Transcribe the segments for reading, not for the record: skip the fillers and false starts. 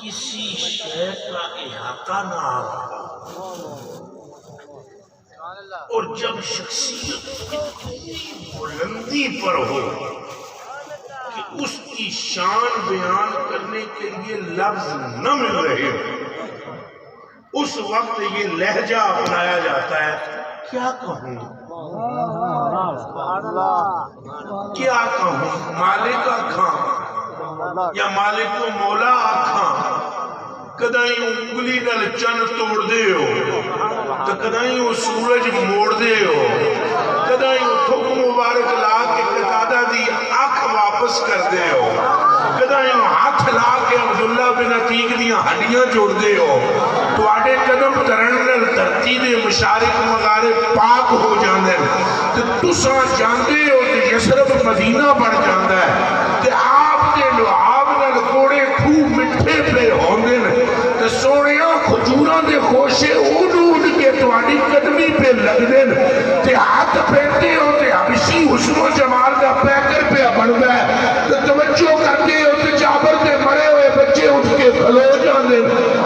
کسی شے کا احاطہ نہ آتا، اور جب شخصیت اتنی بلندی پر ہو کہ اس کی شان بیان کرنے کے لیے لفظ نہ مل رہے ہو، اس وقت یہ لہجہ اپنایا جاتا ہے، کیا کہوں کیا کہوں، مالک آکھاں یا مالک و مولا آکھاں، کدائیں انگلی نال چن توڑ دے ہو تو کدائیں وہ سورج موڑ دے ہو، کدائیں وہ تھک مبارک لا کے قطادہ دی آنکھ واپس کر دے ہو، کدائیں وہ ہاتھ لا کے عبداللہ بن عتیق دیاں ہڈیاں جوڑ دے ہو، تو آڑے قدم ترنل دھرتی دے مشارق مغارب پاک ہو جاندے، تو تساں جاندے ہو تو یسرب مدینہ بڑھ جاندہ ہے، تو آپ دے لعاب نال کوڑے کھو مٹھے پہ ہوندے نے، تو سوڑیاں خجوران دے خوشے اڑ اڑ کے تواڈی قدمی پہ لگ دین، تے ہاتھ پہنتے ہو تے حبشی حسن و جمال دا پیکر پہ بندا ہے، تو توجہ کرتے ہو تے جابر دے مرے ہوئے بچے اٹھ کے کھلو جاندے،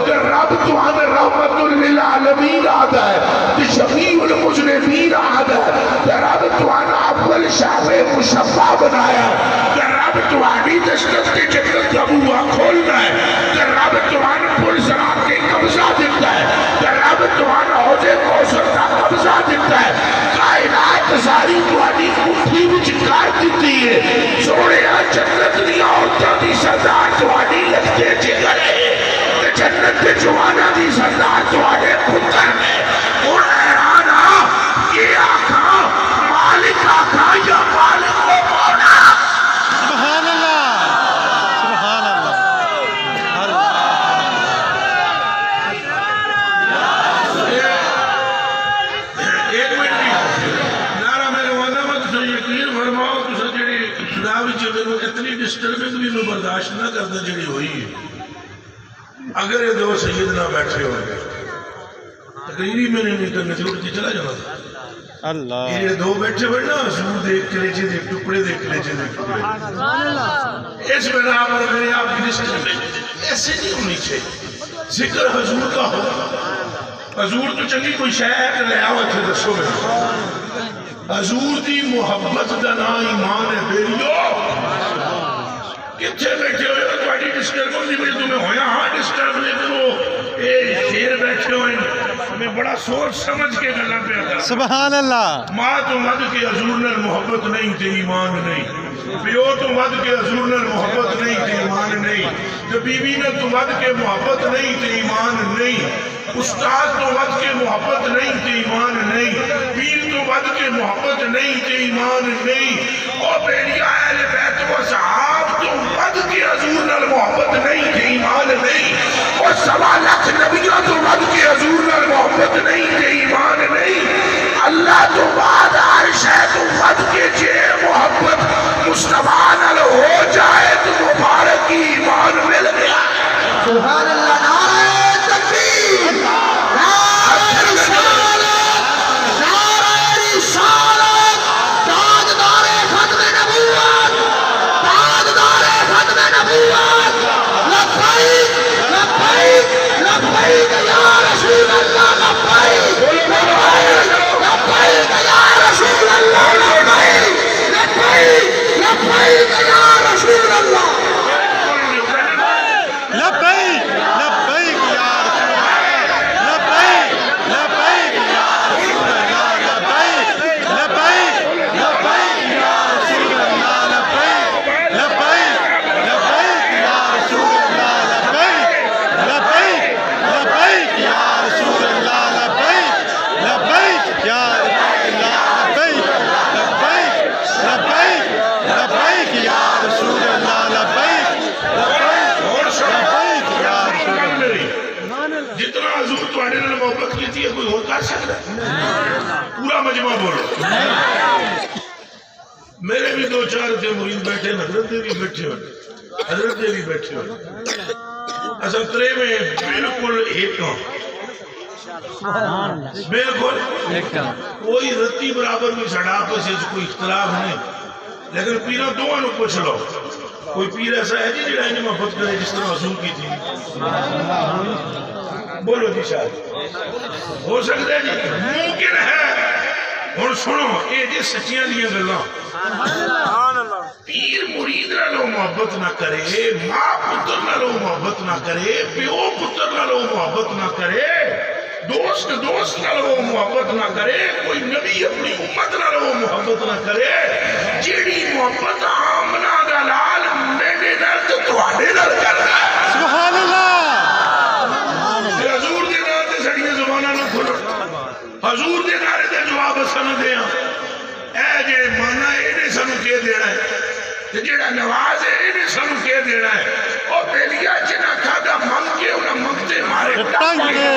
تے رب تواڈے رحمت للعالمین آدا ہے، تے شفیع المذنبین آدا ہے، تے رب تواڈا اول شافع مشفع بنایا ہے، تے رب تواڈی دستک تے جنت دا بوا کھولنا ہے، تے رب تواڈا پل صراط کے قبضہ دیتا ہے، تے رب تواڈا حوضے کوثر دا قبضہ دیتا ہے، کائنات ساری تواڈی مٹھی وچ کر دتی ہے، سونے جنت دی عورتاں دی سردار تواڈی لگتے جگر ہے، تے جنت دے جواناں دی سردار تواڈے پتر نے، اور حیران آ کہ آقا مالک آقا یا مالک و مولا، سبحان اللہ سبحان اللہ۔ ایک منٹ نعرہ میرے وعدہ میں تسا یقین فرماؤ، تسا جڑی خدا وچ میرے اتنی ڈسٹربنگ بھی میں برداشت نہ کرتا جڑی ہوئی ہے، اگر یہ دو سیدنا بیٹھے ہوئے تقریری میں نہیں کرنے سے اٹھ کے چلا جانا تھا، اللہ یہ دو بیٹھے ہوئے نا حضور دیکھ کلیجے دیکھ ٹکڑے دیکھ کلیجے دیکھ ٹکڑے، اس میں نام پر میرے آپ کی ڈسٹربنگ ایسے نہیں ہونی چاہیے، ذکر حضور کا ہو، حضور تو چنگی کوئی شاید لے آؤ اتھے دسو میں، حضور دی محبت دا نا ایمان ہے بیلیو، کتھے بیٹھے ہوئے ہو تو آٹی ڈسٹربنگ نہیں بجھے تمہیں ہویا ہاں ڈسٹرب لیکن وہ شیر بیٹھے ہوئے میں بڑا سوچ سمجھ کے گلہ پہ آتا سبحان اللہ۔ ماں تو مد کے حضور نر محبت نہیں تے ایمان نہیں، پیو تو مد کے حضور نر محبت نہیں تے ایمان نہیں، بیوی نے تو مد کے محبت نہیں تے ایمان نہیں، استاد تو مد کے محبت نہیں تے ایمان نہیں، پیر تو مد کے محبت نہیں تے ایمان نہیں، اور بیڑیا اہل بیت و صحاب تو مد کے حضور نر محبت نہیں تے ایمان نہیں، اور 1.25 لاکھ نبیوں تو مد کے حضور نر محبت نہیں تے ایمان نہیں، اللہ تو بعد عرش ہے تو مد کے جے محبت مصطفیٰ نل ہو جائے تو مبارک کی ایمان مل گیا۔ سبحان اللہ، نعرہ تکبیر، نعرہ رسالت، نعرہ رسالت، تاجدار ختم نبوت، تاجدار ختم نبوت، لبیک لبیک لبیک یا رسول اللہ، لبیک لبیک لبیک یا رسول اللہ، لبیک لبیک لبیک یا رسول اللہ۔ لبیک لبیک یا رسول اللہ، لبیک لبیک یا رسول اللہ، لبیک لبیک لبیک یا رسول اللہ، لبیک لبیک لبیک یا رسول اللہ، لبیک لبیک لبیک یا رسول اللہ، لبیک لبیک یا لبیک لبیک لبیک لبیک یا رسول اللہ، لبیک جتنا حضور تواڈے نال محبت کیتی ہے کوئی اور کر سکتا ہے؟ پورا مجمع بولو۔ میرے بھی 2-4 تھے مرید بیٹھے، حضرت دے بھی بیٹھے ہوئے، حضرت دے بھی بیٹھے ہوئے، اصل ترے میں بالکل ایک ہوں، بالکل کوئی رتی برابر بھی سڑا پہ سے کوئی اختلاف نہیں، لیکن پیرا دونوں پوچھ لو کوئی پیر ایسا ہے جی جڑا انہیں محبت کرے جس طرح حضور کی تھی؟ بولو جی شاید ہو سکتا ہے جی، ممکن ہے۔ اور سنو یہ جی سچیاں دیا گلاں، پیر مرید نالوں محبت نہ کرے، ماں پتر نالوں محبت نہ کرے، پیو پتر نالوں محبت نہ کرے، دوست نالوں محبت نہ کرے، کوئی نبی اپنی امت نالوں محبت نہ کرے، جیڑی محبت آمنہ دا لال میرے نال تو تواڈے نال کردا ہے۔ سبحان اللہ، حضور دے نال تے ساڈیاں زباناں نوں کھولو، حضور دے نعرے دے جواب اساں نوں دیاں۔ اے جڑے مانا اینے سانوں کہہ دینا ہے تے جڑا نواز ہے اینے سانوں کہہ دینا ہے، او بیلیا جنہاں کھادا منگ کے انہاں منگتے مارے ٹنگ کے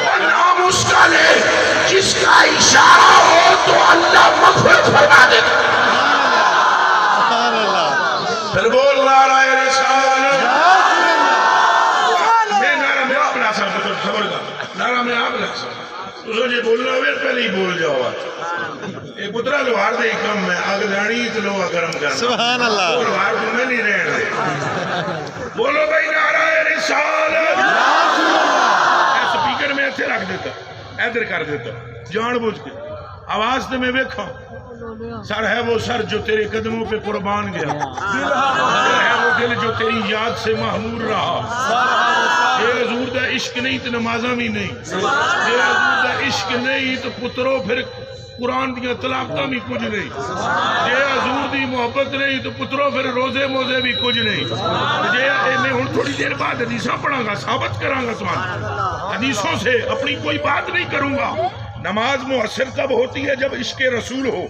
اور نام اس کا لے جس کا اشارہ ہو تو اللہ مغفرت فرما دیتا۔ سبحان اللہ، پھر بول نعرہ رسالت، میں نعرہ میں آپ لا سکتا ہوں، خبر کا نعرہ میں آپ لا سکتا ہوں، تو سوچے بولنا ہوئے پہلے ہی بول جاؤ۔ اے پترہ لوہار دے کم میں آگ لانی تو لوہا گرم کرنا، سبحان اللہ، وہ لوہار کو میں نہیں رہن دے۔ بولو بھائی نعرہ رسالت، اے سپیکر میں ایسے رکھ دیتا، ادھر کر دیتا، جان بوجھ کے آواز تے میں ویکھا، سر ہے وہ سر جو تیرے قدموں پہ قربان گیا، دل ہے وہ دل جو تیری یاد سے محمور رہا، یہ حضور دا عشق نہیں تو نمازاں بھی نہیں، یہ حضور دا عشق نہیں تو پتروں پھر قرآن دیا طلاقتاں بھی کچھ نہیں، یہ حضور دی محبت نہیں تو پتروں پھر روزے موزے بھی کچھ نہیں۔ میں ہن تھوڑی دیر بعد حدیثاں پڑھاں گا، ثابت کراں گا تمہارا، حدیثوں سے اپنی کوئی بات نہیں کروں گا۔ نماز مؤثر تب ہوتی ہے جب عشق رسول ہو،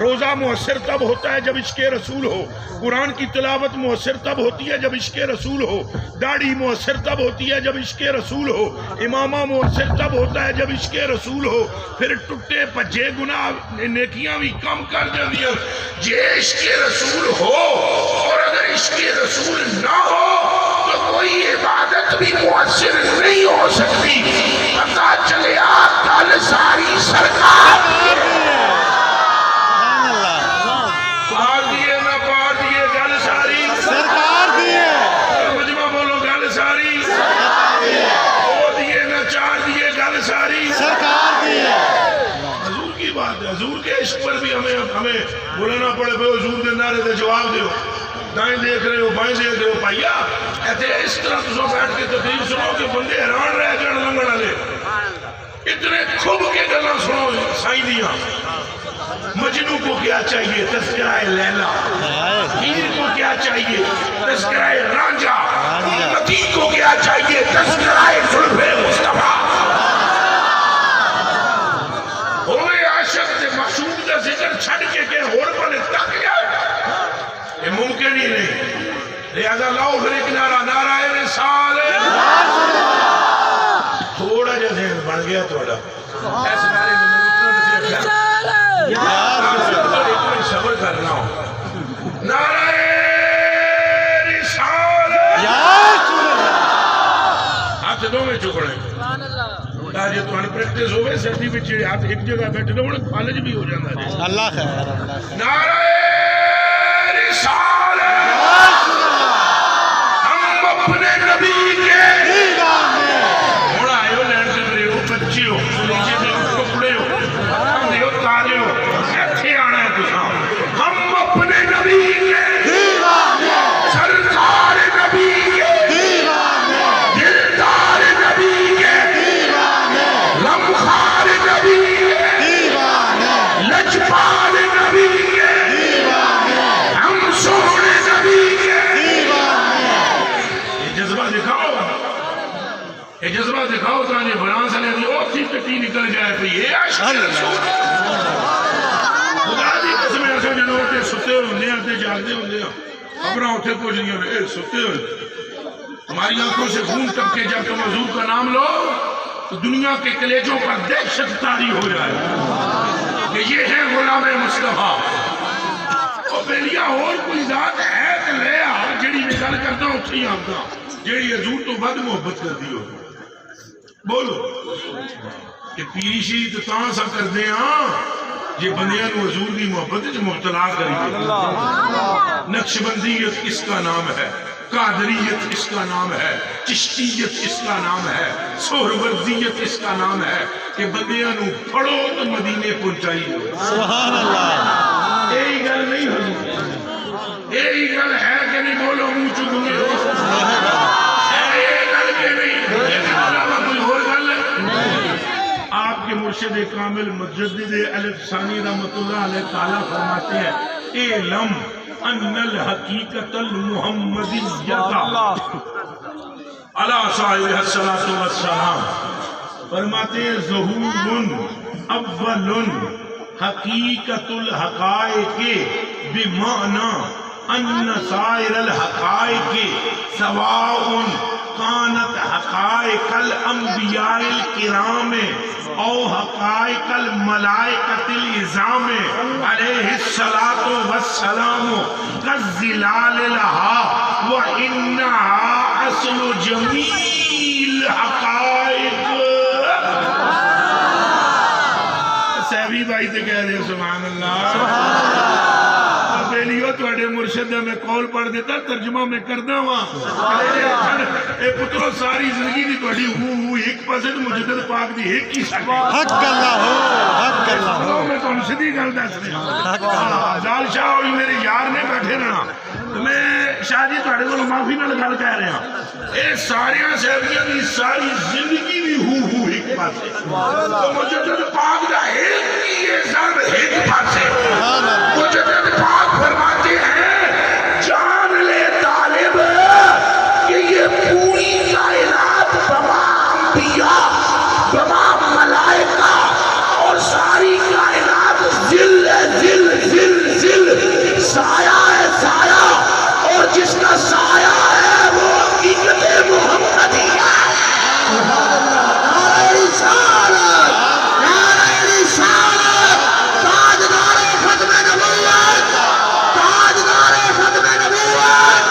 روزہ مؤثر تب ہوتا ہے جب عشق رسول ہو، قرآن کی تلاوت مؤثر تب ہوتی ہے جب عشق رسول ہو، داڑھی مؤثر تب ہوتی ہے جب عشق رسول ہو، امامہ مؤثر تب ہوتا ہے جب عشق رسول ہو، پھر ٹوٹے پجے گناہ نیکیاں بھی کم کر جاندیاں جے عشق رسول ہو، اور اگر عشق رسول نہ ہو تو کوئی عبادت بھی مؤثر نہیں ہو سکتی۔ پتہ چلیا کل ساری سرکار پار دیے نہ پار دیے گل ساری سرکار دیے، مجمع بولو گل ساری دو دیے نہ چار دیے گل ساری سرکار دیے، حضور کی بات ہے۔ حضور کے عشق پر بھی ہمیں بولنا پڑے بھائی حضور دے نعرے دے جواب دیو، دائیں دیکھ رہے ہو بائیں دیکھ رہے ہو، پائیا ایسے اس طرح تو بیٹھ کے تقریر سنو کہ بندے حیران رہ جان لنگڑ والے، اتنے کھب کے گلاں سنو سائیں دیاں۔ مجنو کو کیا چاہیے؟ تذکرہ لیلا۔ پیر کو کیا چاہیے؟ تذکرہ رانجھا۔ امتی کو کیا چاہیے؟ تذکرہ زلف مصطفیٰ۔ ہوئے عاشق تے معشوق دا ذکر چھڑ کے ہور پنے تک جائے، یہ ممکن ہی نہیں۔ لہذا لاؤ پھر ایک نعرہ، نعرہ رسالت۔ تھوڑا جا ذہن بن گیا تھوڑا، ایس نعرے میں اتنا نصیحت صبر کرنا ہو۔ نعرہ رسالت، ہاتھ دو میں چکڑے تاکہ تمہیں پریکٹس ہوئے، سردی میں چڑے ہاتھ ایک جگہ بیٹھے دو انہیں فالج بھی ہو جانا ہے۔ اللہ خیر، نعرہ رسالت، ہم اپنے نبی کے ہونا آئے ہو، لینڈ سے بڑے ہو، بچے ہو، نیچے سے کپڑے ہو، ہم دیو تارے ہو، ایتھے آنا ہے تساں۔ ہم اپنے نبی کے سرکار نبی کے دلدار نبی کے غمخوار نبی کے لجپال نبی کے ہم سونے نبی کے، یہ جذبہ دکھاؤ، یہ جذبہ دکھاؤ تاکہ بران سے لے اور تھی کٹی نکل جائے پہ یہ عشق رسول۔ خدا دی قسم ایسے جنہوں کے ستے ہوندے ہیں تے جاگدے ہوندے ہیں، خبریں اٹھے کچھ نہیں ہوندے، اے ستے ہوندے۔ ہماری آنکھوں سے خون ٹپکے جب تم حضور کا نام لو تو دنیا کے کلیجوں پر دہشت طاری ہو جائے کہ یہ ہے غلام مصطفیٰ۔ اور بیلیا اور کوئی ذات ہے کہ لے آ جڑی میں گل کرتا ہوں اٹھی آمدا جڑی حضور تو بد محبت کر دی ہو۔ بولو کہ پیری شہید تاں سا کر دے ہاں یہ بندیاں نو حضور دی محبت وچ مبتلا کریے. نقشبندیت اس کا نام ہے، قادریت اس کا نام ہے، چشتیت اس کا نام ہے، سہروردیت اس کا نام ہے کہ بندیاں نو پڑھو تو مدینے پہنچائیے. سبحان اللہ. یہی گل نہیں حضور، یہی گل ہے کہ نہیں؟ بولو منہ چ دنیا یہ گل کہ نہیں؟ کوئی اور گل ہے؟ آپ کے مرشد کامل مجدد الف ثانی رحمۃ اللہ علیہ تعالیٰ فرماتے ہیں اعلم ان الحقیقت المحمدیت علی صاحبہ الصلاۃ والسلام، فرماتے ہیں ظہور اول حقیقت الحقائق بمعنی ان سائر الحقائق سواء كانت حقائق الانبیاء الکرام او حقائق الملائکۃ العظام علیہ الصلاۃ والسلام كالظلال لها وانها اصل جمیع الحقائق. سیبی بھائی تے کہہ رہے سبحان اللہ. بیلیو تواڈے مرشد میں قول پڑھ دیتا، ترجمہ میں کردا وا. اے پترو ساری زندگی دی تواڈی ایک پاسے تے مجدد پاک دی ایک ہی شکل. حق اللہ ہو، حق اللہ ہو. میں تانوں سیدھی گل دس رہا. زال شاہ ہوئی میرے یار نے بیٹھے رہنا. میں شاہ جی تواڈے کول معافی نال گل کہہ رہا. اے ساریاں صحابیاں دی ساری زندگی دی ایک پاسے، تو مجدد پاک دا ایک ہی ہے سب ایک پاسے. مجدد پاک فرماتے ہیں جان لے طالب کہ یہ پوری کائنات تمام انبیاء تمام ملائکہ اور ساری کائنات ذل ذل ذل ذل سایہ ہے سایہ، اور جس کا سایہ ہے وہ حقیقت محمدیہ ہے. نعرہ رسالت، نعرہ رسالت، تاجدار ختم نبوت، تاجدار ختم نبوت.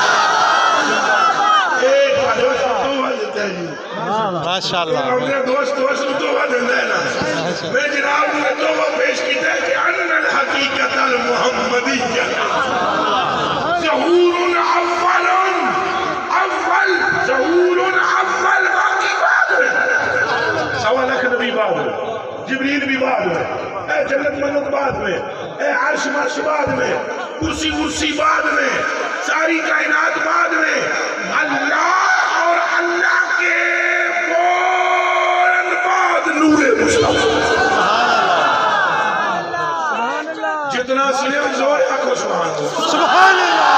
ایک توحہ دیتا ہے جی. ماشاء اللہ. اپنے دوست توحہ دیتا ہے نا. میں جناب نے توحہ پیش کیتا ہے کہ ان الحقیقت المحمدیہ ظہور اول اول ظہور اول باقی بعد میں. 1.25 لاکھ نبی بعد میں، جبریل بھی بعد میں، اے جنت منت بعد میں، اے عرش مرش بعد میں، کرسی کرسی بعد میں، ساری کائنات بعد میں. اللہ اور اللہ کے فوراً بعد نور مصطفیٰ. جتنا سنے زور آکھو سبحان اللہ. سبحان اللہ.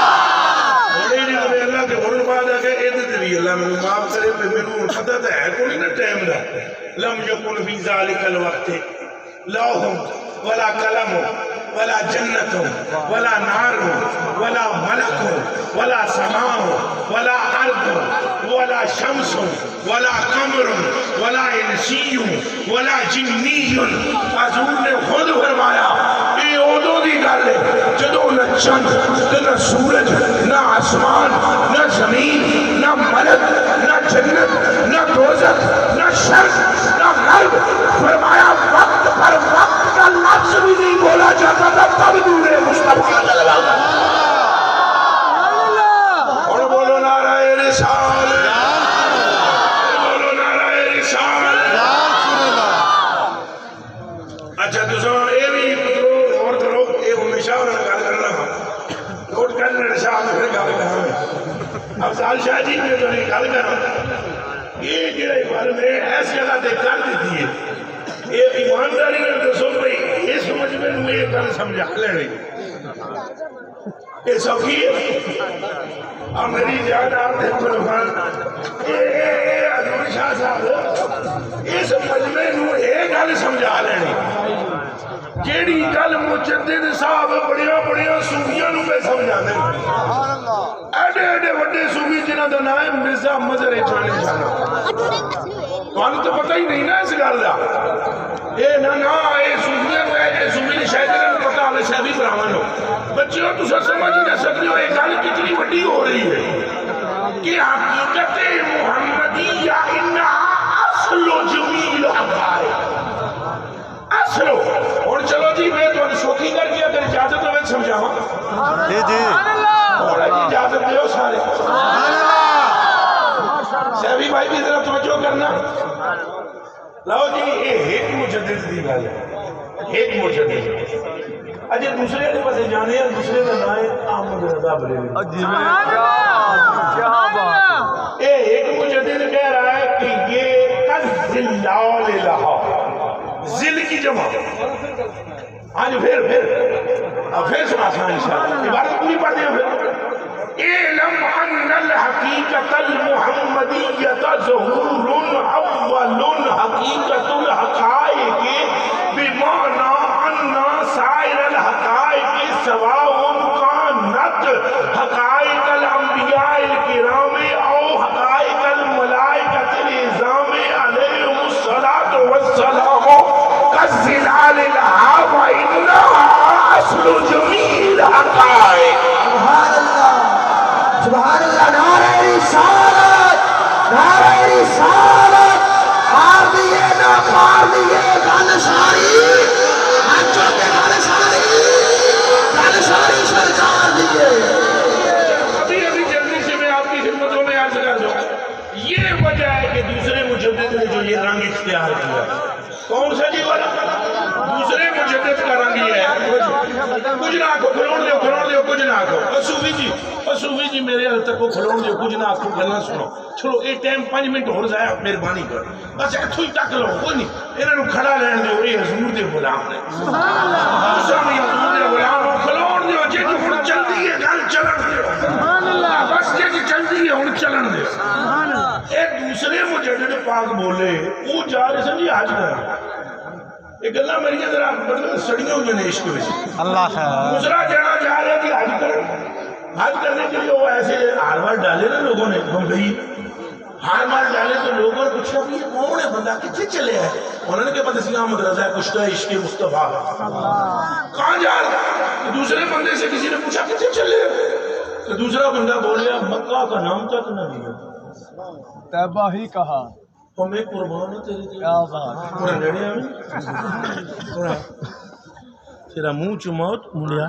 بڑے جی اللہ کے فوراً بعد آ کے ادھر بھی اللہ میں معاف کرے. میں پتہ تو ہے کوئی نہ ٹائم دا. لم یکن فی ذالک الوقت لوح ولا قلم ولا جنت ولا نار ولا ملک ولا سماء ولا ارض ولا شمس ولا قمر ولا انسی ولا جنی. حضور نے خود فرمایا یہ ادو دی گل ہے جدو نہ چند نہ سورج نہ آسمان نہ زمین نہ ملک نہ جنت نہ دوزخ نہ شرق نہ غرب. فرمایا وقت پر وقت کا لفظ بھی نہیں بولا جاتا تھا تب نور مصطفیٰ جلوہ. اور بولو نعرہ رسالت، بولو نعرہ رسالت. اچھا دوستوں یہ بھی پترو غور کرو، یہ ہمیشہ انہوں نے گل کرنا نوٹ کرنا شاہ میں پھر گل کرنا. افضال شاہ جی نے جو گل کرنا یہ جڑے مرد ہے ایس جگہ تے کر دیتی ہے. یہ ایمانداری نے دسو بھائی یہ سمجھ میں نو یہ گل سمجھا لینے یہ سوکھی ہے. اور میری جان آپ نے فرمان حضور شاہ صاحب یہ سمجھ میں نو یہ گل سمجھا لینی جیڑی گل مجدد صاحب بڑیاں بڑیاں صوفیاں نو پہ سمجھا دیں. ایڈے ایڈے وڈے صوفی جنہاں دا نام ہے مرزا مظہر چانے شاہ. تو تو پتہ ہی نہیں نا اس گل دا. اے نا اے صوفیاں نو اے صوفی شاید نو پتہ ہے شاہی براہمن ہو. بچیوں تو سمجھ نہ سکتے ہو یہ گل کتنی بڑی ہو رہی ہے کہ حقیقت محمدیہ انہا اصل و جمیل حقائق. اصل اور چلو جی میں تو جی جی مولا کی اجازت دے سارے سبحان اللہ سیوی بھائی بھی ذرا توجہ کرنا لو جی یہ ایک مجدد دی گل ہے ایک مجدد اجے دوسرے والے پاسے جانے ہیں دوسرے کا نام ہے احمد رضا بریلوی کیا بات یہ ایک مجدد کہہ رہا ہے کہ یہ کذلال لہا ذل کی جمع ہاں جی پھر سنا سنا انشاءاللہ عبارت پوری پڑھ دیں پھر اعلم ان الحقیقت المحمدیت ظہور اول حقیقت الحقائق بمعنی ان سائر الحقائق سواء کانت حقائق الانبیاء الکرام او حقائق الملائکۃ العظام علیہم الصلاۃ والسلام کالظلال لہا وانہا اصل جمیع الحقائق سبحان اللہ نعرہ رسالت نعرہ رسالت مار دیئے نہ مار دیئے گل ساری بچوں کے گل ساری سرکار دیئے ابھی جلدی سے میں آپ کی خدمتوں میں عرض کر دوں یہ وجہ ہے کہ دوسرے مجدد نے جو یہ رنگ اختیار کیا کون سا جی والا دوسرے مجدد کا رنگ یہ ہے کچھ نہ آکھو کھلون دیو کچھ نہ آکھو صوفی جی میرے حل تک کو کھلون دیو کچھ نہ آکھو گلنا سنو چلو ایک ٹائم 5 منٹ ہو جائے مہربانی کر بس اتھو ہی تک لو کوئی نہیں انہاں نو کھڑا رہن دیو یہ حضور دے غلام نے سبحان اللہ حضور دے غلام کھلون دیو جے ہن چلدی ہے گل چلن دیو سبحان اللہ بس جے چلدی ہے ہن چلن دیو سبحان اللہ ایک دوسرے مجدد پاک بولے وہ جا رہے سن جی حج کر ایک اللہ میری ذرا مطلب سڑیوں میں نے عشق میں اللہ خیر دوسرا جانا جا رہے کہ حج کرنے کے لیے وہ ایسے ہار مار ڈالے نا لوگوں نے بمبئی ہار مار ڈالے تو لوگوں نے پوچھا کہ یہ کون ہے بندہ کتنے چلے ہے انہوں نے کہا پتہ سی احمد رضا کشتہ عشق مصطفیٰ کہاں جا رہا دوسرے بندے سے کسی نے پوچھا کتنے چلے تو دوسرا بندہ بولیا مکہ کا نام تک نہ لیا طیبہ ہی کہا تو میں قربان ہوں تیری کیا بات پورا نڑے آمیں تیرا منہ چموت مڑیا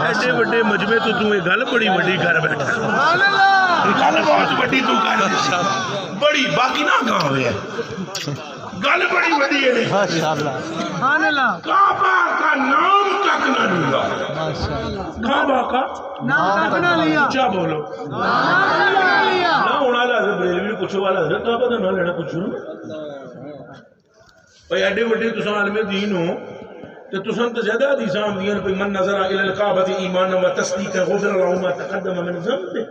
ایسے بڑے مجمع تو تمہیں گل بڑی بڑی گھر بیٹھا گل بہت بڑی تو کر بڑی باقی نہ کہاں ہوئے گل بڑی بڑی ہے ماشاءاللہ کعبہ کا نام تک نہ لیا کعبہ کا نام تک نہ لیا کیا بولو نہ ہونا لازم بریلوی کچھ والا حضرت کعبہ کا نہ لینا کچھ بھائی ایڈے بڑے تساں عالم دین ہو تو تساں تو زیادہ حدیثاں آمدیاں کوئی من نظر الی الکعبۃ ایمانا و تصدیقا غفر له ما تقدم من ذنبه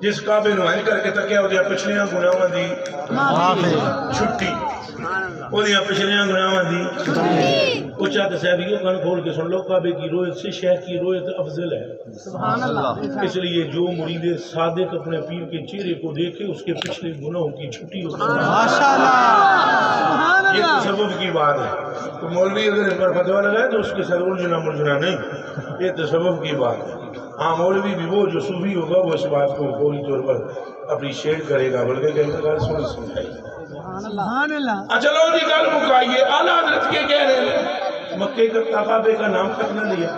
جس کعبے نو ہل کر کے تکیا ہو دیا پچھلیاں گناہاں دی چھٹی وہ دیا پچھلیاں گناہاں دی اچھا تصویروں کان کھول کے سن لو کعبے کی رویت سے شہر کی رویت افضل ہے سبحان اللہ اس لیے جو مرید صادق اپنے پیر کے چہرے کو دیکھے اس کے پچھلے گناہوں کی چھٹی ہوتی ہے ماشاءاللہ یہ تصوف کی بات ہے تو مولوی اگر اس پر فتویٰ لگائے تو اس کے ساتھ الجھنا ملجھنا نہیں یہ تصوف کی بات ہے ہاں مولوی بھی وہ جو صوفی ہوگا وہ اس بات کو فوری طور پر اپریشیٹ کرے گا بلکہ کہ انتقال سنی سمجھائی سبحان اللہ اچھا لو جی گل مکائیے اعلیٰ حضرت کے کہہ رہے ہیں مکے کا کعبے کا نام تک نہ لیا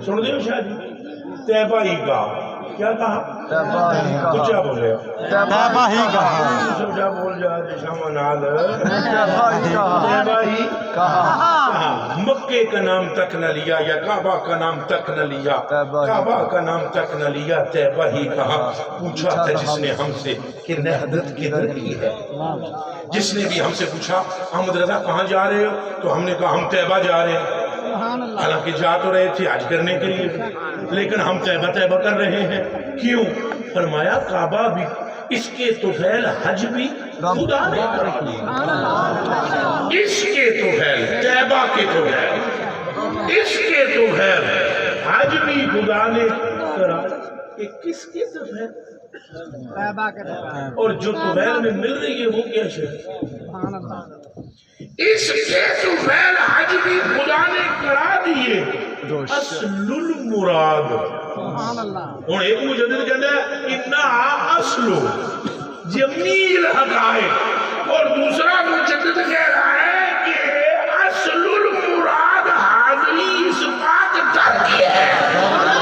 سن دیو شاہ جی طیبہ ہی کا کیا کہا کچھ کیا بول رہے ہو طیبہ ہی کہا سمجھا بول جا جشام نال طیبہ ہی کہا مکے کا نام تک نہ لیا یا کعبہ کا نام تک نہ لیا کعبہ کا نام تک نہ لیا طیبہ ہی کہا پوچھا تھا جس نے ہم سے کہ نہضت کدھر کی ہے جس نے بھی ہم سے پوچھا احمد رضا کہاں جا رہے ہو تو ہم نے کہا ہم طیبہ جا رہے ہیں حالانکہ جا تو رہے تھے حج کرنے کے لیے لیکن ہم طیبہ کر رہے ہیں کیوں فرمایا کعبہ بھی اس کے طفیل حج بھی خدا نے کرا اس کے طفیل طیبہ کے طفیل اس کے طفیل حج بھی خدا نے کرا کہ کس کے طفیل اور جو طفیل میں مل رہی ہے وہ کیا شہر اس کے طفیل حج بھی خدا نے کرا دیے اصل المراد ہوں ایک مجدد کہتا ہے انا اصل جمیل حقائق اور دوسرا مجدد کہہ رہا ہے کہ اصل المراد حاضری اس بات تک ہے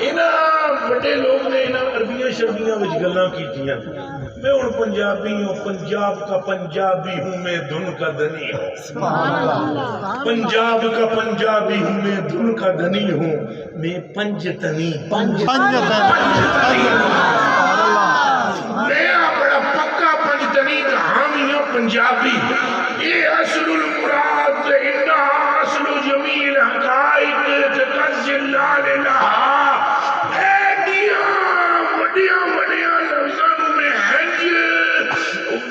انہاں بڑے لوگ نے انہاں عربیاں شربیاں وچ گلاں کیتیاں میں ہن پنجابی ہوں پنجاب کا پنجابی ہوں میں دھن کا دھنی ہوں پنجاب کا پنجابی ہوں میں دھن کا دھنی ہوں میں پنجتنی میں بڑا پکا پنجتنی کا حامی ہوں پنجابی یہ اصل المراد انہا اصل جمیل حقائق تکزل لاللہ وڈیاں وڈیاں لفظوں میں ہنج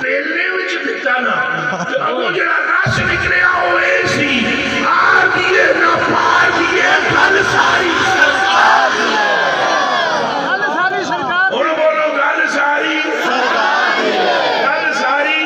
ویلے وچ دتا نا وہ جڑا رس نکلیا وہ ایسی آ دیے نہ پار دیے گل ساری سرکار اور بولو گل ساری گل ساری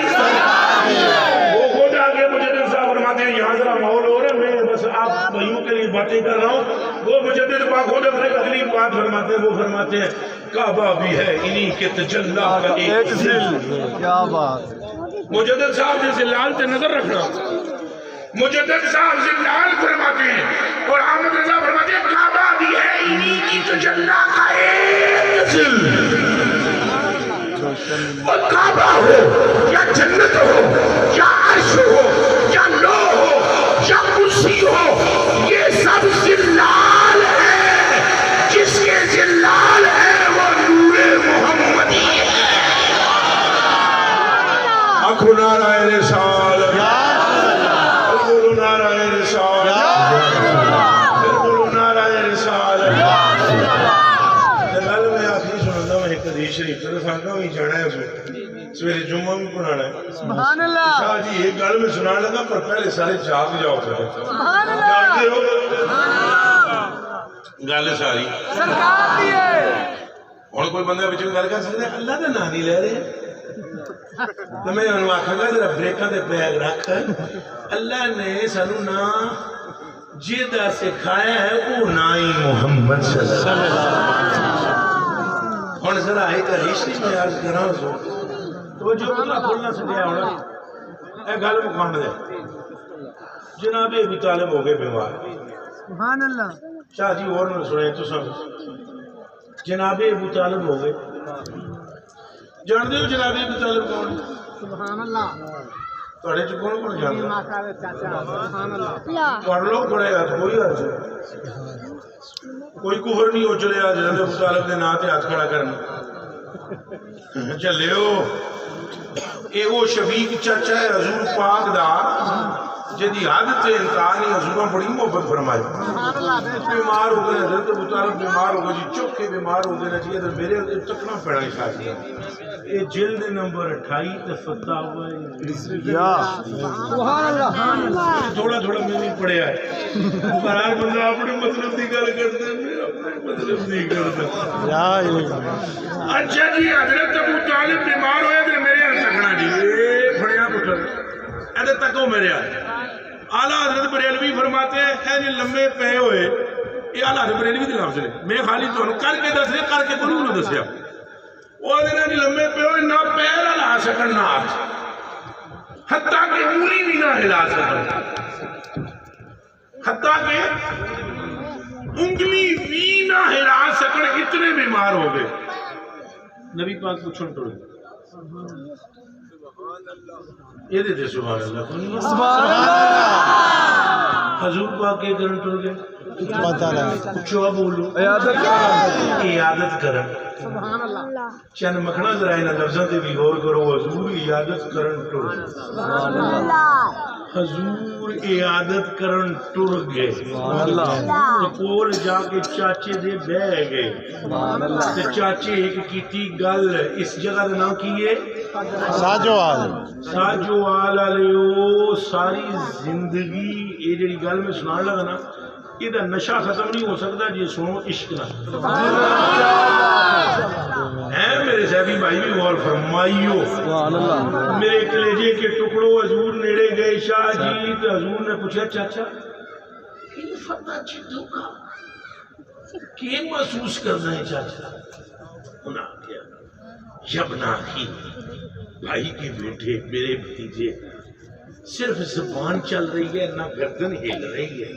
وہ خود آگے مجدد صاحب فرماتے ہیں یہاں ذرا ماحول ہو رہا ہے میں بس آپ بھائیوں کے لیے باتیں کر رہا ہوں وہ مجدد پاک خود اپنے اگلی بات فرماتے ہیں وہ فرماتے ہیں کعبہ بھی ہے انہی کے تجلہ کا ایک ذل کیا بات مجدد صاحب نے زلال تے نظر رکھنا مجدد صاحب زلال فرماتے ہیں اور احمد رضا فرماتے ہیں کعبہ بھی ہے انہی کی تجلہ کا ایک ذل اور کعبہ ہو یا جنت ہو یا عرش ہو یا لو ہو یا کرسی ہو یہ سب زلال ہے جس کے زلال ہے وہ نور محمدی ہے آنکھوں نعرہ رسالت بولو نعرہ رسالت بولو نعرہ رسالت گل میں آخری سناتا میں ایک حدیث شریف تے دساں بھی جانا ہے اس سویرے جمعہ بھی پڑھانا ہے سبحان اللہ شاہ جی ایک گل میں سنا لگا پر پہلے سارے جاگ جاؤ سبحان اللہ جاگتے ہو گل ساری سرکار دی ہے ہن کوئی بندہ وچ گل کر سکدا ہے اللہ دا نام نہیں لے رہے تو میں انہوں آکھاں گا ذرا بریکاں دے بیگ رکھ اللہ نے سانو نا جیدہ سکھایا ہے وہ نائی محمد صلی اللہ علیہ وسلم ہن ذرا ایک حدیث میں عرض کراں سو تو جو بندہ کھولنا سکیا ہونا اے گل مکان دے جناب ابو طالب ہو گئے بیمار سبحان اللہ شاہ جی اور نے سنے تو سب جناب ابو طالب ہو گئے جان دے ہو جناب ابو طالب کون سبحان اللہ توڑے چ کون کون جاندا ماتا دے چاچا سبحان اللہ پڑھ لو پڑھے گا کوئی حرج کوئی کفر نہیں ہو چلے آ جناب ابو طالب دے نام تے ہاتھ کھڑا کرنا چلیو اے وہ شفیق چاچا ہے حضور پاک دا جدی عادت سے انتہا نہیں حضوروں بڑی محبت فرمائی بیمار ہو گئے حضرت ابو طالب بیمار ہو گئے جی چپ کے بیمار ہو گئے جی ادھر میرے چکنا پڑا ہی شاید یہ جلد نمبر 28 تے فتاوی سبحان اللہ تھوڑا تھوڑا میں نہیں پڑھیا ہے برار بندہ اپنے مطلب دی گل کرتے ہیں اپنے مطلب دی کرتے اچھا جی حضرت ابو طالب بیمار ہوئے تے میرے ہاتھ تکنا جی اے پھڑیا پٹھر ادھر تکو میرے ہاتھ اعلیٰ حضرت بریلوی فرماتے ہیں جی لمبے پے ہوئے یہ اعلیٰ حضرت بریلوی دے لفظ نے میں خالی تو کر کے دس رہے کر کے کوئی نہ دسیا وہ دن جی لمبے پے ہوئے نہ پیر ہلا سکن نہ ہاتھ حتیٰ کہ انگلی بھی نہ ہلا سکن حتیٰ کہ انگلی بھی نہ ہلا سکن اتنے بیمار ہو گئے نبی پاک پوچھن ٹوڑ یہ دیتے سبحان اللہ سبحان اللہ حضور پاک کے کرن ٹوڑ گئے کچھو بولو عیادت کرن سبحان اللہ چند مکھنا ذرا انہاں لفظاں تے بھی غور کرو حضور عیادت کرن ٹر سبحان اللہ حضور عیادت کرن ٹر گئے کول جا کے چاچے دے بہ گئے تے چاچے ایک کیتی گل اس جگہ دا نام کی ہے ساجوال علیو ساری زندگی یہ جڑی گل میں سنان لگا نا یہ دا نشہ ختم نہیں ہو سکتا جی سنو عشق نہ اے میرے صاحبی بھائی بھی غور فرمائیو میرے کلیجے کے ٹکڑوں حضور نیڑے گئے شاہ جی تو حضور نے پوچھا چاچا یہ فتح چیزوں کا کیا محسوس کرنا ہے چاچا انہاں کیا یبنا ہی بھائی کے بیٹے میرے بھتیجے صرف زبان چل رہی ہے نہ گردن ہل رہی ہے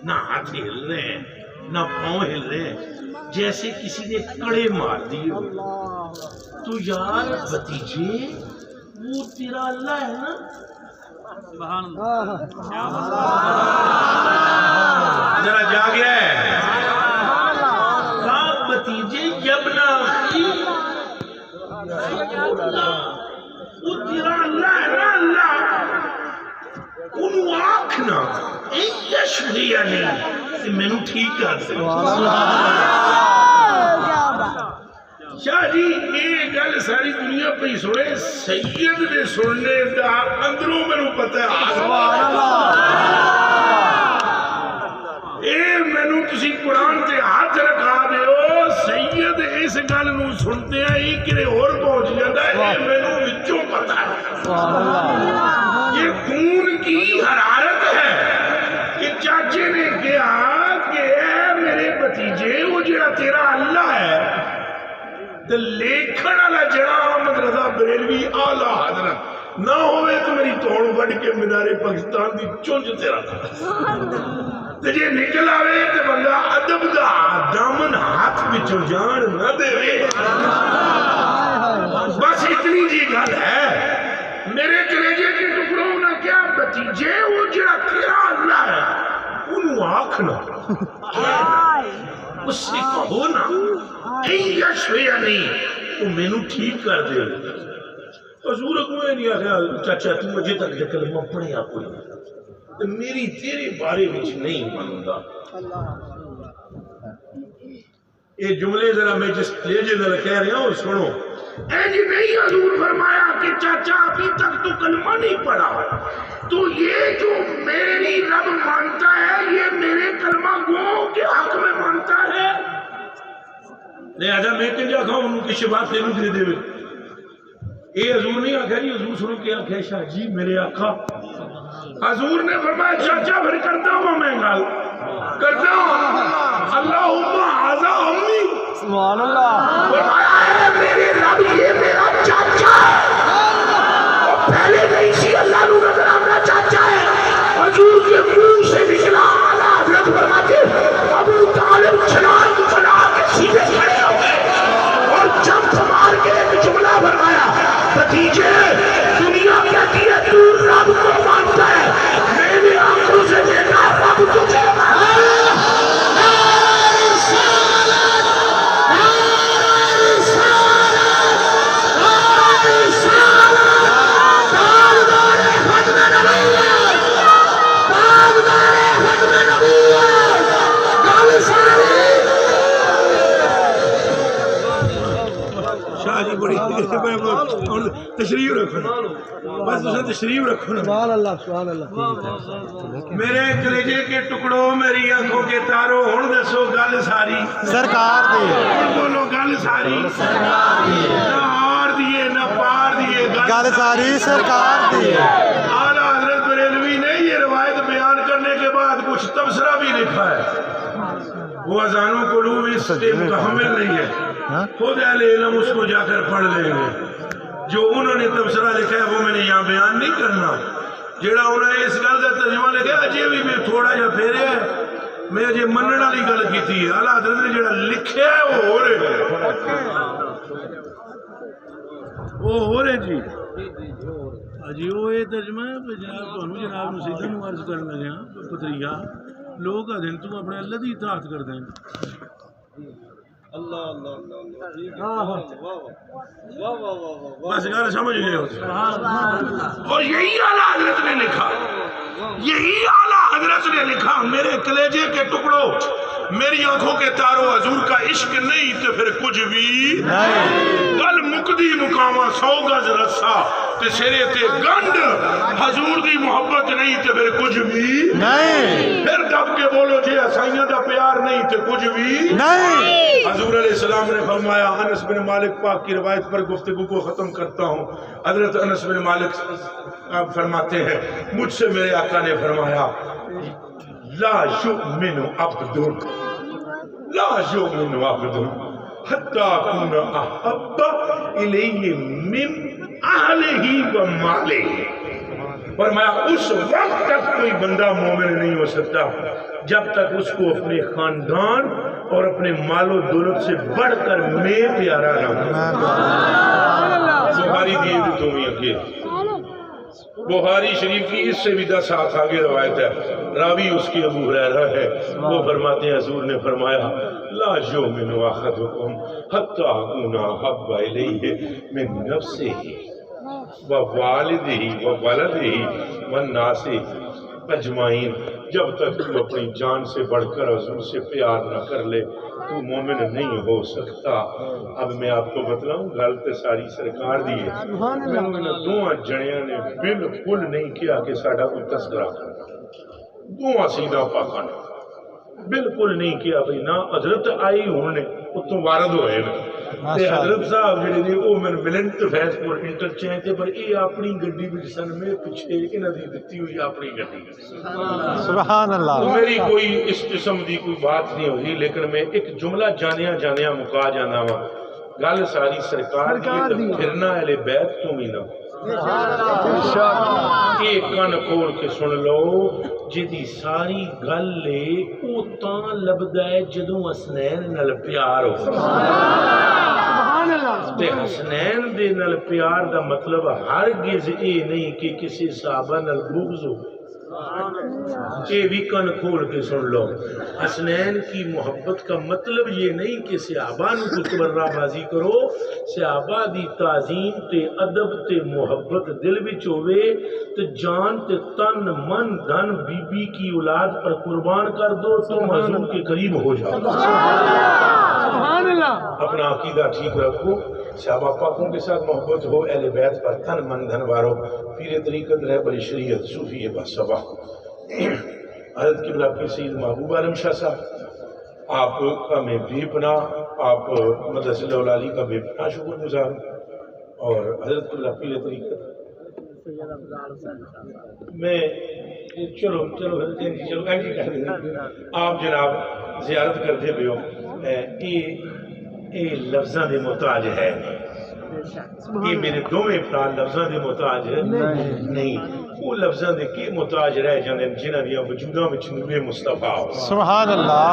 نہ ہاتھ ہل رہے ہیں نہ پاؤں ہل رہے ہیں، جیسے کسی نے کڑے مار دیے ہو۔ تو یار بھتیجے وہ تیرا اللہ ہے نا؟ ذرا جا گیا ہے کہا بھتیجے یبنا اخی وہ تیرا اللہ ہے نا؟ اللہ انہوں آکھنا یشہیا نہیں کہ میں نو ٹھیک کر دے۔ شاہ جی یہ گل ساری دنیا پہ ہی سنے، سید نے سننے دا اندروں میں نو پتہ ہے اے میں نو کسی قرآن تے ہاتھ رکھا دے ہو، سید اس گل نو سنتے ہیں ہی کرے اور پہنچ جاتا ہے، اے میں نو وچوں پتہ ہے۔ یہ خون کی حرارت ہے کہ چاچے نے کہا کہ اے میرے بھتیجے وہ جڑا تیرا اللہ ہے تو لیکھن والا جڑا احمد رضا بریلوی اعلیٰ حضرت نہ ہوئے تو میری توڑ بڑھ کے مینار پاکستان دی چونج تیرا تھا تو جے نکل آوے تو بندہ ادب دا دامن ہاتھ بچوں جان نہ دے بس اتنی جی گل ہے۔ میرے کلیجے کے ٹکڑوں نے کیا بھتیجے وہ جڑا تیرا اللہ ہے انہوں آکھنا اس سے کہو نا یشویا نہیں وہ میں نو ٹھیک کر دے۔ حضور کوئی نہیں آخیا چاچا تو مجھے تک کلمہ پڑھے آپ کوئی تو میری تیرے بارے میں نہیں مانگا۔ یہ جملے ذرا میں جس لیجے ذرا کہہ رہا ہوں سنو۔ اے جی نہیں حضور فرمایا کہ چاچا ابھی تک تو کلمہ نہیں پڑھا تو یہ جو میری رب مانتا ہے یہ میرے کلمہ گوؤں کے حق میں مانتا ہے؟ لہذا میں کہہ جاکھا ہوں انہوں کی شبات تینوں دے دے اے حضور نہیں آکھا جی حضور سنو کیا آکھا شاہ جی میرے آقا حضور نے فرمایا چاچا پھر کرتا ہوں میں گال کرتا ہوں اللہم عزا امی سبحان اللہ فرمایا ہے میرے رب یہ میرا چاچا ہے اور پہلے نہیں سی اللہ نو نظر آمنا چاچا ہے۔ حضور کے منہ سے نکلا اعلیٰ حضرت فرماتے ابو طالب چھلانگ بنا کے سیدھے کھڑے ہوئے اور جمپ مار کے ایک جملہ فرمایا بھتیجے دنیا کہتی ہے تو رب کو مانتا ہے میں نے آنکھوں سے دیکھا رب تجھے تشریف رکھو بس اسے تشریف رکھو نا۔ سبحان اللہ سبحان اللہ میرے کلیجے کے ٹکڑوں میری آنکھوں کے تاروں ہن دسو گل ساری سرکار دی بولو گل ساری نہ ہار دیے نہ پار دیے گل ساری سرکار دی اعلیٰ حضرت بریلوی نے یہ روایت بیان کرنے کے بعد کچھ تبصرہ بھی لکھا ہے وہ اذانوں قلوب اس سے متحمل نہیں ہے خود اہل علم اس کو جا کر پڑھ لیں گے جو انہوں نے تبصرہ لکھا ہے وہ میں نے یہاں بیان نہیں کرنا جڑا انہوں نے اس گل کا ترجمہ لکھا اجے بھی میں تھوڑا جا پھیرے ہے میں اجے منن والی گل کیتی ہے اعلیٰ حضرت نے جڑا لکھا ہے وہ ہو رہے جی جی وہ یہ ترجمہ ہے جناب جناب مسیدہ نو عرض کرنے لگے ہیں پتریا لوگ ادھن تو اپنے اللہ دی اطاعت کر دیں اللہ اللہ بس گل سمجھ گئے اور یہی اعلیٰ حضرت نے لکھا یہی اعلیٰ حضرت نے لکھا میرے کلیجے کے ٹکڑوں میری آنکھوں کے تاروں حضور کا عشق نہیں تو پھر کچھ بھی گل مقدی مقامہ 100 گز رسا تے سرے تے گنڈ حضور دی محبت نہیں تے پھر کچھ بھی نہیں پھر دب کے بولو جے اسائیاں دا پیار نہیں تے کچھ بھی نہیں۔ حضور علیہ السلام نے فرمایا انس بن مالک پاک کی روایت پر گفتگو کو ختم کرتا ہوں حضرت انس بن مالک فرماتے ہیں مجھ سے میرے آقا نے فرمایا لا یؤمن عبد حتی اکون احب الیہ من اہلہ و مالہ فرمایا اس وقت تک کوئی بندہ مومن نہیں ہو سکتا جب تک اس کو اپنے خاندان اور اپنے مال و دولت سے بڑھ کر میں پیارا نہ ہو۔ بخاری دیے بھی تمہیں کے بخاری شریف کی اس سے بھی 10 ہاتھ آگے روایت ہے، راوی اس کی ابو ہریرہ ہے، وہ فرماتے ہیں حضور نے فرمایا لا یؤمن احدکم حتی اکون احب الیہ من نفسہ ووالدہ وولدہ والناس اجمعین، جب تک تو اپنی جان سے بڑھ کر حضور سے پیار نہ کر لے تو مومن نہیں ہو سکتا۔ اب میں آپ کو بتلاؤں گل تے ساری سرکار دی ہے، میں دونوں جنیاں نے بالکل نہیں کیا کہ ساڈا کوئی تذکرہ کرنا، دونوں سیدھا پاکاں نے بالکل نہیں کیا بھئی نہ حضرت آئی ہوں نے اتوں وارد ہوئے نا تے حضرت صاحب جڑے نے او میں ملن تے فیض پور انٹرچینج تے پر اے اپنی گڈی وچ سن میں پیچھے انہاں دی دتی ہوئی اپنی گڈی سبحان اللہ۔ میری کوئی اس قسم دی کوئی بات نہیں ہوئی، لیکن میں ایک جملہ جانیا مکا جانا وا، گل ساری سرکار دی تے پھرنا اہل بیت تو ہی نہ ایک کن کھول کے سن لو جدی ساری گل لے او تاں لبدا ہے جدوں حسنین نال پیار ہو۔ تے حسنین دے نال پیار دا مطلب ہرگز اے نہیں کہ کسی صحابہ نال بغض ہو، اے بھی کن کھول کے سن لو، حسنین کی محبت کا مطلب یہ نہیں کہ صحابہ نو کو تبرہ بازی کرو، صحابہ دی تعظیم تے ادب تے محبت دل وچ ہوئے تے جان تے تن من دھن بی بی کی اولاد پر قربان کر دو تو حضور کے قریب ہو جاؤ۔ اپنا عقیدہ ٹھیک رکھو، صحابہ پاکوں کے ساتھ محبت ہو، اہل بیت پر تن من دھن وارو، پیر طریقت رہبر شریعت صوفی بصبا حضرت قبلہ پیر سید محبوب عالم شاہ صاحب، آپ کا میں بے پناہ، آپ مدرسہ العلی کا بے پناہ شکر گزار ہوں، اور حضرت قبلہ پیر طریقت میں چلو آپ جناب زیارت کرتے پہ ہو، یہ لفظاں دے محتاج ہے، یہ میرے دوویں پرا لفظاں دے محتاج نہیں، وہ لفظاں دے کی محتاج رہ جاندے جنہاں دیاں وجوداں وچ نور مصطفیٰ ہو۔ سبحان اللہ۔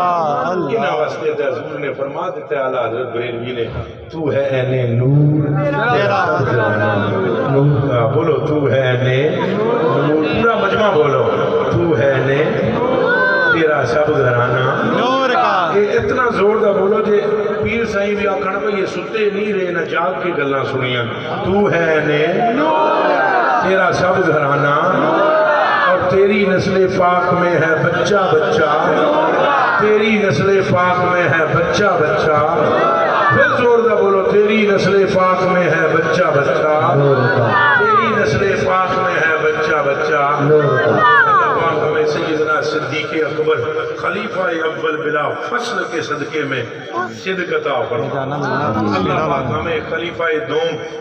انہاں واسطے تے حضور نے فرما دیتا اعلیٰ حضرت بریلوی نے تو ہے این نور تیرا نور، بولو تو ہے این نور، پورا مجمع بولو تو ہے این تیرا سب گھرانہ نور کا۔ اتنا زور دا بولو جے پیر سائیں بھی آکھنا پہ یہ ستے نہیں رہے نہ جاگ کے گلاں سنیاں، تو ہے این تیرا سب گھرانہ اور تیری نسل پاک میں ہے بچہ بچہ، تیری نسل پاک میں ہے بچہ بچہ، پھر زور دا بولو تیری نسل پاک میں ہے بچہ بچہ، تیری نسل پاک میں ہے بچہ بچہ۔ اللہ پاک ہمیں سیدنا صدیق اکبر خلیفہ اول بلا فصل کے صدقے میں صدق عطا فرمائے، اللہ پاک ہمیں خلیفہ دوم